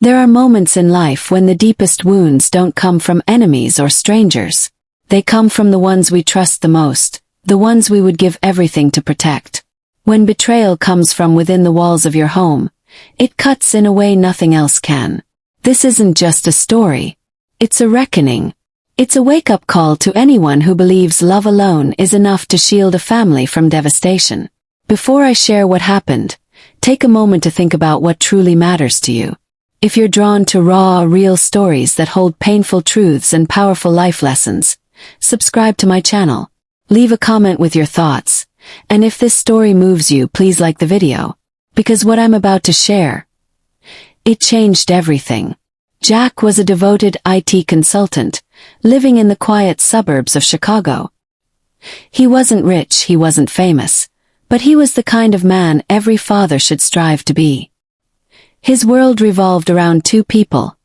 There are moments in life when the deepest wounds don't come from enemies or strangers. They come from the ones we trust the most, the ones we would give everything to protect. When betrayal comes from within the walls of your home, it cuts in a way nothing else can. This isn't just a story. It's a reckoning. It's a wake-up call to anyone who believes love alone is enough to shield a family from devastation. Before I share what happened, take a moment to think about what truly matters to you. If you're drawn to raw, real stories that hold painful truths and powerful life lessons, subscribe to my channel. Leave a comment with your thoughts. And if this story moves you, please like the video. Because what I'm about to share, it changed everything. Jack was a devoted IT consultant, living in the quiet suburbs of Chicago. He wasn't rich, he wasn't famous, but he was the kind of man every father should strive to be. His world revolved around two people.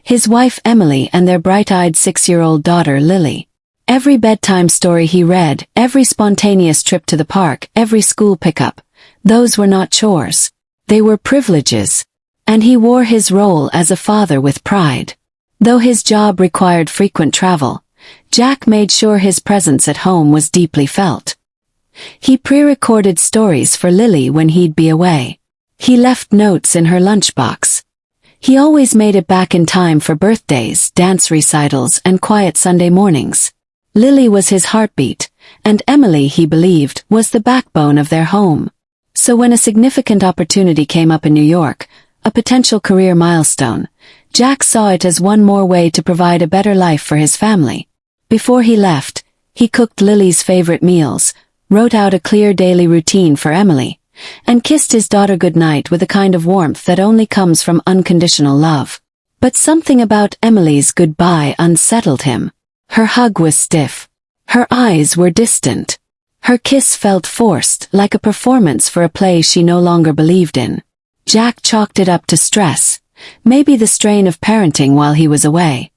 His wife Emily and their bright-eyed 6-year-old daughter Lily. Every bedtime story he read, every spontaneous trip to the park, every school pickup, those were not chores. They were privileges. And he wore his role as a father with pride. Though his job required frequent travel, Jack made sure his presence at home was deeply felt. He pre-recorded stories for Lily when he'd be away. He left notes in her lunchbox. He always made it back in time for birthdays, dance recitals, and quiet Sunday mornings. Lily was his heartbeat, and Emily, he believed, was the backbone of their home. So when a significant opportunity came up in New York, a potential career milestone, Jack saw it as one more way to provide a better life for his family. Before he left, he cooked Lily's favorite meals, wrote out a clear daily routine for Emily, and kissed his daughter goodnight with a kind of warmth that only comes from unconditional love. But something about Emily's goodbye unsettled him. Her hug was stiff. Her eyes were distant. Her kiss felt forced, like a performance for a play she no longer believed in. Jack chalked it up to stress, maybe the strain of parenting while he was away.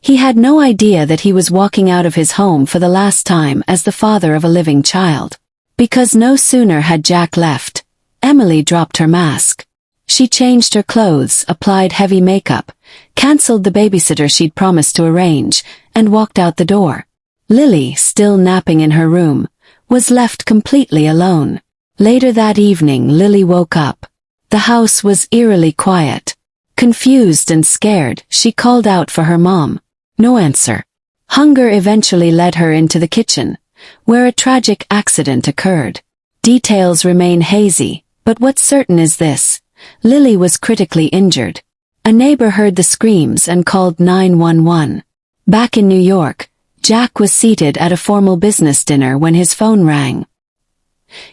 He had no idea that he was walking out of his home for the last time as the father of a living child. Because no sooner had Jack left, Emily dropped her mask. She changed her clothes, applied heavy makeup, cancelled the babysitter she'd promised to arrange, and walked out the door. Lily, still napping in her room, was left completely alone. Later that evening, Lily woke up. The house was eerily quiet. Confused and scared, she called out for her mom. No answer. Hunger eventually led her into the kitchen, where a tragic accident occurred. Details remain hazy, but what's certain is this: Lily was critically injured. A neighbor heard the screams and called 911. Back in New York, Jack was seated at a formal business dinner when his phone rang.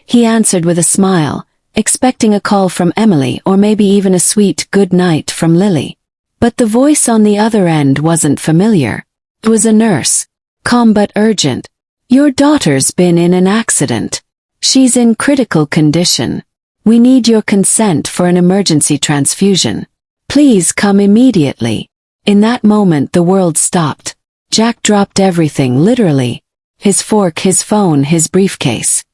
He answered with a smile, expecting a call from Emily or maybe even a sweet good night from Lily. But the voice on the other end wasn't familiar. It was a nurse, calm but urgent. "Your daughter's been in an accident. She's in critical condition. We need your consent for an emergency transfusion. Please come immediately." In that moment the world stopped. Jack dropped everything, literally. His fork, his phone, his briefcase.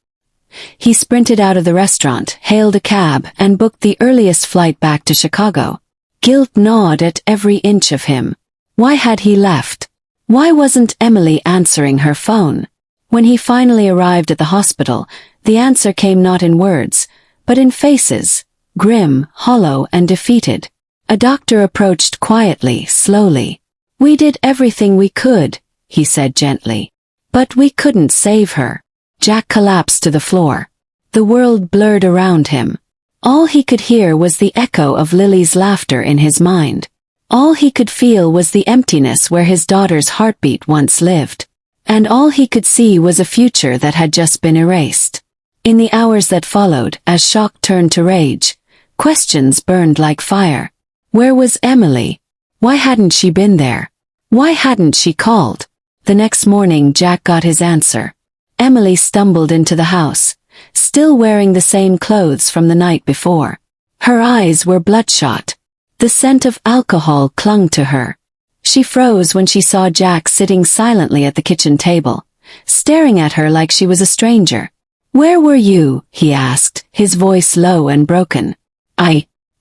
He sprinted out of the restaurant, hailed a cab, and booked the earliest flight back to Chicago. Guilt gnawed at every inch of him. Why had he left? Why wasn't Emily answering her phone? When he finally arrived at the hospital, the answer came not in words, but in faces, grim, hollow, and defeated. A doctor approached quietly, slowly. "We did everything we could," he said gently. "But we couldn't save her." Jack collapsed to the floor. The world blurred around him. All he could hear was the echo of Lily's laughter in his mind. All he could feel was the emptiness where his daughter's heartbeat once lived. And all he could see was a future that had just been erased. In the hours that followed, as shock turned to rage, questions burned like fire. Where was Emily? Why hadn't she been there? Why hadn't she called? The next morning Jack got his answer. Emily stumbled into the house, still wearing the same clothes from the night before. Her eyes were bloodshot. The scent of alcohol clung to her. She froze when she saw Jack sitting silently at the kitchen table, staring at her like she was a stranger. "Where were you?" he asked, his voice low and broken.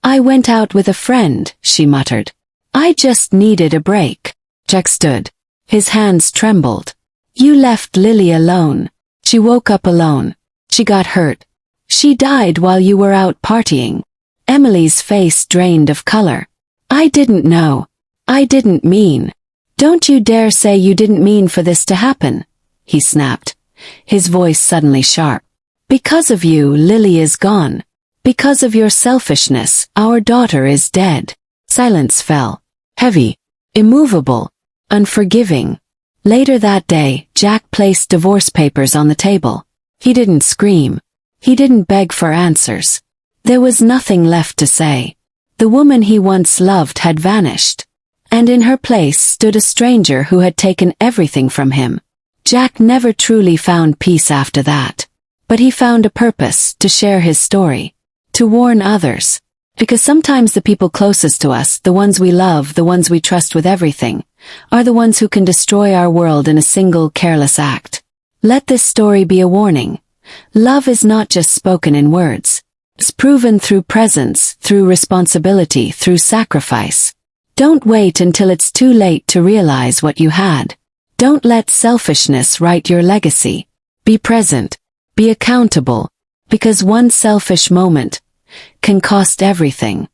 I went out with a friend, she muttered. I just needed a break. Jack stood. His hands trembled. You left Lily alone. She woke up alone. She got hurt. She died while you were out partying. Emily's face drained of color. I didn't know. I didn't mean. Don't you dare say you didn't mean for this to happen, he snapped, his voice suddenly sharp. Because of you, Lily is gone. Because of your selfishness, our daughter is dead. Silence fell. Heavy. Immovable. Unforgiving. Later that day, Jack placed divorce papers on the table. He didn't scream. He didn't beg for answers. There was nothing left to say. The woman he once loved had vanished. And in her place stood a stranger who had taken everything from him. Jack never truly found peace after that. But he found a purpose to share his story. To warn others. Because sometimes the people closest to us, the ones we love, the ones we trust with everything, are the ones who can destroy our world in a single careless act. Let this story be a warning. Love is not just spoken in words. It's proven through presence, through responsibility, through sacrifice. Don't wait until it's too late to realize what you had. Don't let selfishness write your legacy. Be present. Be accountable. Because one selfish moment can cost everything.